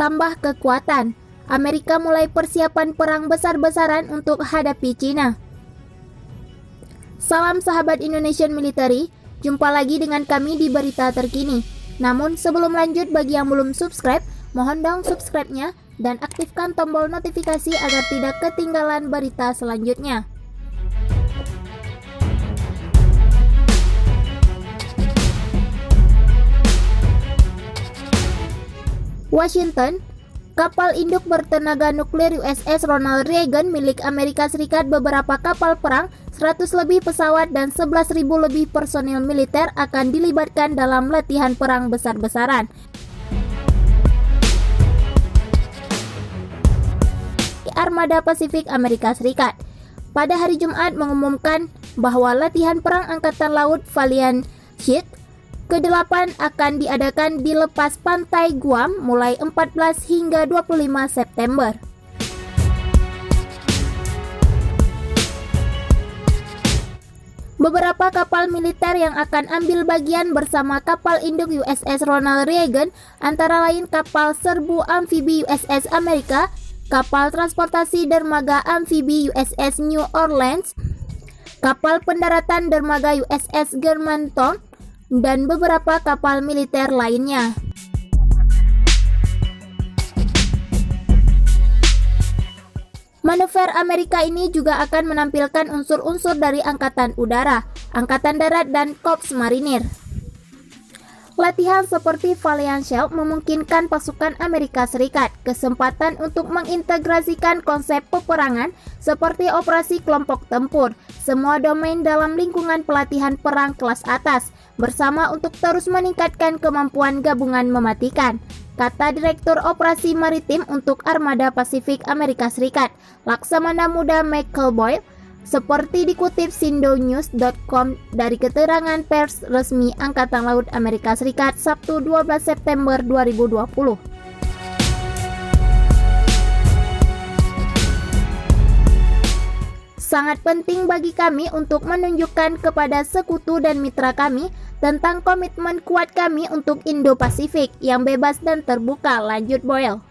Tambah kekuatan, Amerika mulai persiapan perang besar-besaran untuk hadapi Cina. Salam sahabat Indonesian Military, jumpa lagi dengan kami di berita terkini. Namun sebelum lanjut, bagi yang belum subscribe, mohon dong subscribe-nya dan aktifkan tombol notifikasi agar tidak ketinggalan berita selanjutnya. Washington, kapal induk bertenaga nuklir USS Ronald Reagan milik Amerika Serikat, beberapa kapal perang, 100 lebih pesawat, dan 11.000 lebih personil militer akan dilibatkan dalam latihan perang besar-besaran. Armada Pasifik Amerika Serikat pada hari Jumat mengumumkan bahwa latihan perang Angkatan Laut Valiant Shield ke-8 akan diadakan di lepas pantai Guam mulai 14 hingga 25 September. Beberapa kapal militer yang akan ambil bagian bersama kapal induk USS Ronald Reagan antara lain kapal serbu amfibi USS Amerika, kapal transportasi dermaga amfibi USS New Orleans, kapal pendaratan dermaga USS Germantown, dan beberapa kapal militer lainnya. Manuver Amerika ini juga akan menampilkan unsur-unsur dari Angkatan Udara, Angkatan Darat, dan Korps Marinir. Latihan seperti Valiant Shield memungkinkan pasukan Amerika Serikat kesempatan untuk mengintegrasikan konsep peperangan seperti operasi kelompok tempur, semua domain dalam lingkungan pelatihan perang kelas atas, bersama untuk terus meningkatkan kemampuan gabungan mematikan, kata Direktur Operasi Maritim untuk Armada Pasifik Amerika Serikat, Laksamana Muda Michael Boyle, seperti dikutip sindonews.com dari keterangan pers resmi Angkatan Laut Amerika Serikat Sabtu 12 September 2020. Sangat penting bagi kami untuk menunjukkan kepada sekutu dan mitra kami tentang komitmen kuat kami untuk Indo-Pasifik yang bebas dan terbuka, lanjut Boyle.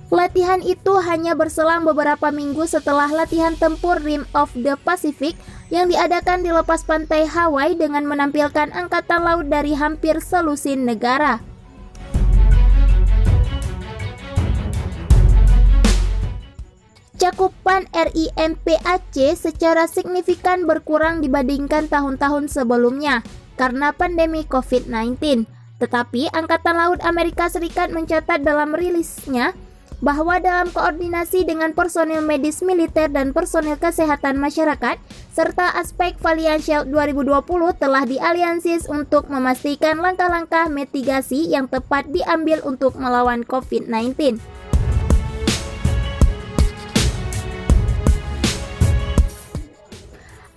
Latihan itu hanya berselang beberapa minggu setelah latihan tempur Rim of the Pacific yang diadakan di lepas pantai Hawaii dengan menampilkan angkatan laut dari hampir selusin negara. Cakupan RIMPAC secara signifikan berkurang dibandingkan tahun-tahun sebelumnya karena pandemi COVID-19. Tetapi Angkatan Laut Amerika Serikat mencatat dalam rilisnya bahwa dalam koordinasi dengan personil medis militer dan personil kesehatan masyarakat, serta aspek Valiant Shield 2020 telah dialiansis untuk memastikan langkah-langkah mitigasi yang tepat diambil untuk melawan COVID-19.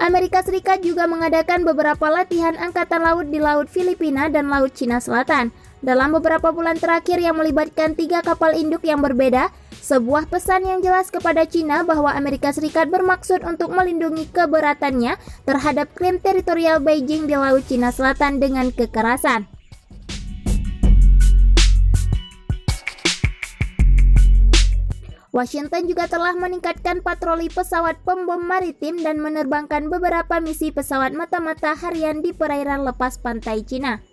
Amerika Serikat juga mengadakan beberapa latihan angkatan laut di Laut Filipina dan Laut Cina Selatan. Dalam beberapa bulan terakhir yang melibatkan 3 kapal induk yang berbeda, sebuah pesan yang jelas kepada Cina bahwa Amerika Serikat bermaksud untuk melindungi keberatannya terhadap klaim teritorial Beijing di Laut Cina Selatan dengan kekerasan. Washington juga telah meningkatkan patroli pesawat pembom maritim dan menerbangkan beberapa misi pesawat mata-mata harian di perairan lepas pantai Cina.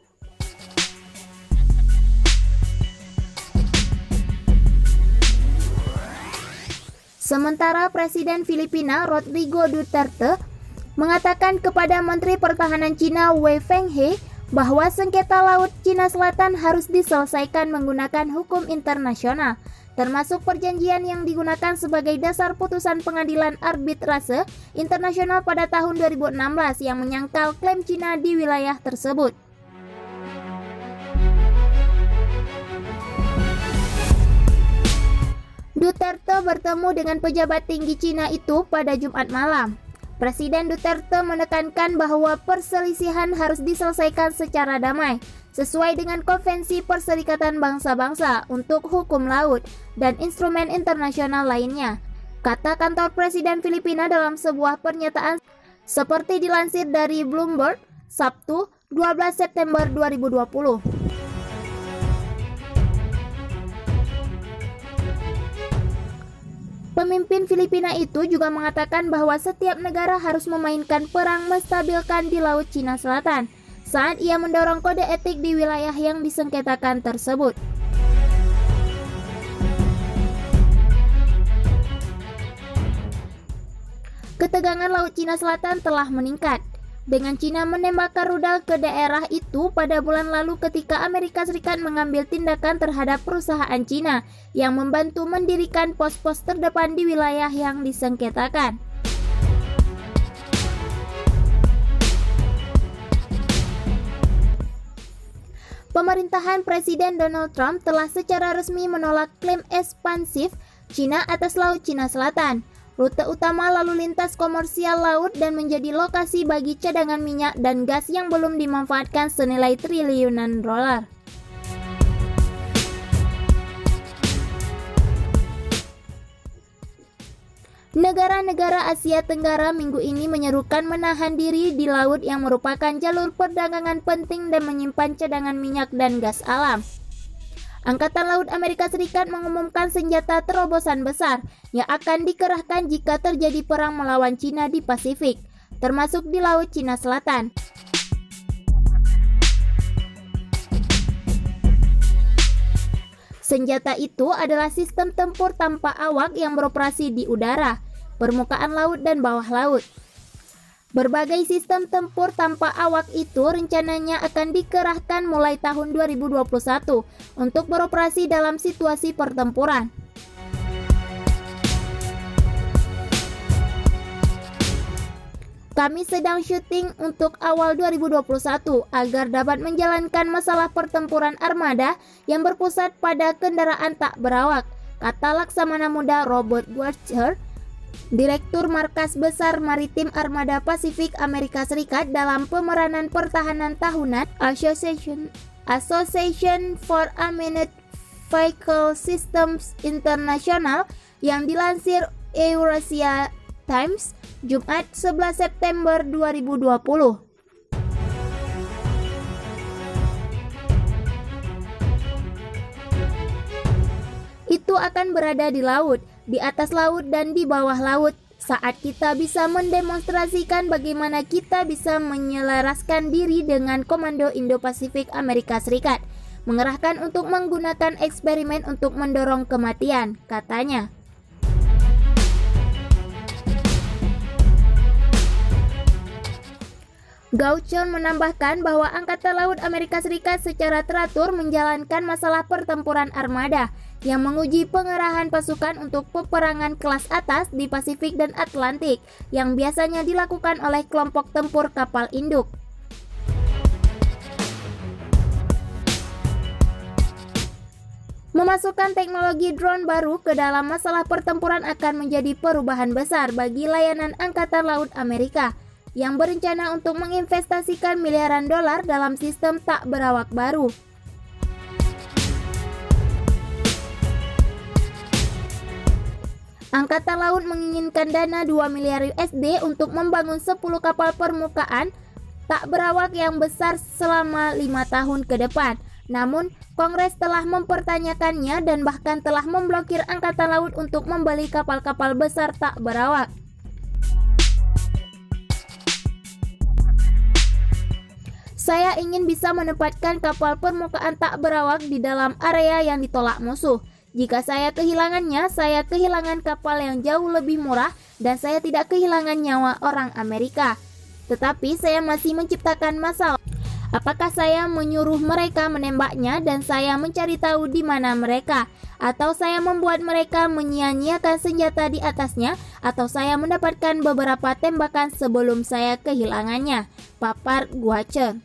Sementara Presiden Filipina Rodrigo Duterte mengatakan kepada Menteri Pertahanan Cina Wei Fenghe bahwa sengketa Laut Cina Selatan harus diselesaikan menggunakan hukum internasional, termasuk perjanjian yang digunakan sebagai dasar putusan pengadilan arbitrase internasional pada tahun 2016 yang menyangkal klaim Cina di wilayah tersebut. Duterte bertemu dengan pejabat tinggi Cina itu pada Jumat malam. Presiden Duterte menekankan bahwa perselisihan harus diselesaikan secara damai, sesuai dengan Konvensi Perserikatan Bangsa-Bangsa untuk Hukum Laut dan instrumen internasional lainnya, kata kantor Presiden Filipina dalam sebuah pernyataan seperti dilansir dari Bloomberg, Sabtu, 12 September 2020. Pemimpin Filipina itu juga mengatakan bahwa setiap negara harus memainkan peran menstabilkan di Laut Cina Selatan saat ia mendorong kode etik di wilayah yang disengketakan tersebut. Ketegangan Laut Cina Selatan telah meningkat, dengan Cina menembakkan rudal ke daerah itu pada bulan lalu ketika Amerika Serikat mengambil tindakan terhadap perusahaan Cina yang membantu mendirikan pos-pos terdepan di wilayah yang disengketakan. Pemerintahan Presiden Donald Trump telah secara resmi menolak klaim ekspansif Cina atas Laut Cina Selatan, rute utama lalu lintas komersial laut dan menjadi lokasi bagi cadangan minyak dan gas yang belum dimanfaatkan senilai triliunan dolar. Negara-negara Asia Tenggara minggu ini menyerukan menahan diri di laut yang merupakan jalur perdagangan penting dan menyimpan cadangan minyak dan gas alam. Angkatan Laut Amerika Serikat mengumumkan senjata terobosan besar yang akan dikerahkan jika terjadi perang melawan Cina di Pasifik, termasuk di Laut Cina Selatan. Senjata itu adalah sistem tempur tanpa awak yang beroperasi di udara, permukaan laut, dan bawah laut. Berbagai sistem tempur tanpa awak itu rencananya akan dikerahkan mulai tahun 2021 untuk beroperasi dalam situasi pertempuran. Kami sedang syuting untuk awal 2021 agar dapat menjalankan masalah pertempuran armada yang berpusat pada kendaraan tak berawak, kata Laksamana Muda Robert Gwartner, Direktur Markas Besar Maritim Armada Pasifik Amerika Serikat dalam pemeranan pertahanan tahunan Association for Unmanned Vehicle Systems International yang dilansir Eurasia Times, Jumat 11 September 2020. Itu akan berada di laut, di atas laut, dan di bawah laut saat kita bisa mendemonstrasikan bagaimana kita bisa menyelaraskan diri dengan Komando Indo-Pasifik Amerika Serikat, mengerahkan untuk menggunakan eksperimen untuk mendorong kematian, katanya. Gauchon menambahkan bahwa Angkatan Laut Amerika Serikat secara teratur menjalankan masalah pertempuran armada yang menguji pengerahan pasukan untuk peperangan kelas atas di Pasifik dan Atlantik yang biasanya dilakukan oleh kelompok tempur kapal induk. Memasukkan teknologi drone baru ke dalam masalah pertempuran akan menjadi perubahan besar bagi layanan Angkatan Laut Amerika yang berencana untuk menginvestasikan miliaran dolar dalam sistem tak berawak baru. Angkatan Laut menginginkan dana 2 miliar USD untuk membangun 10 kapal permukaan tak berawak yang besar selama 5 tahun ke depan. Namun, Kongres telah mempertanyakannya dan bahkan telah memblokir Angkatan Laut untuk membeli kapal-kapal besar tak berawak. Saya ingin bisa menempatkan kapal permukaan tak berawak di dalam area yang ditolak musuh. Jika saya kehilangannya, saya kehilangan kapal yang jauh lebih murah dan saya tidak kehilangan nyawa orang Amerika. Tetapi saya masih menciptakan masalah. Apakah saya menyuruh mereka menembaknya dan saya mencari tahu di mana mereka? Atau saya membuat mereka menyia-nyiakan senjata di atasnya? Atau saya mendapatkan beberapa tembakan sebelum saya kehilangannya? Papar Gwartner.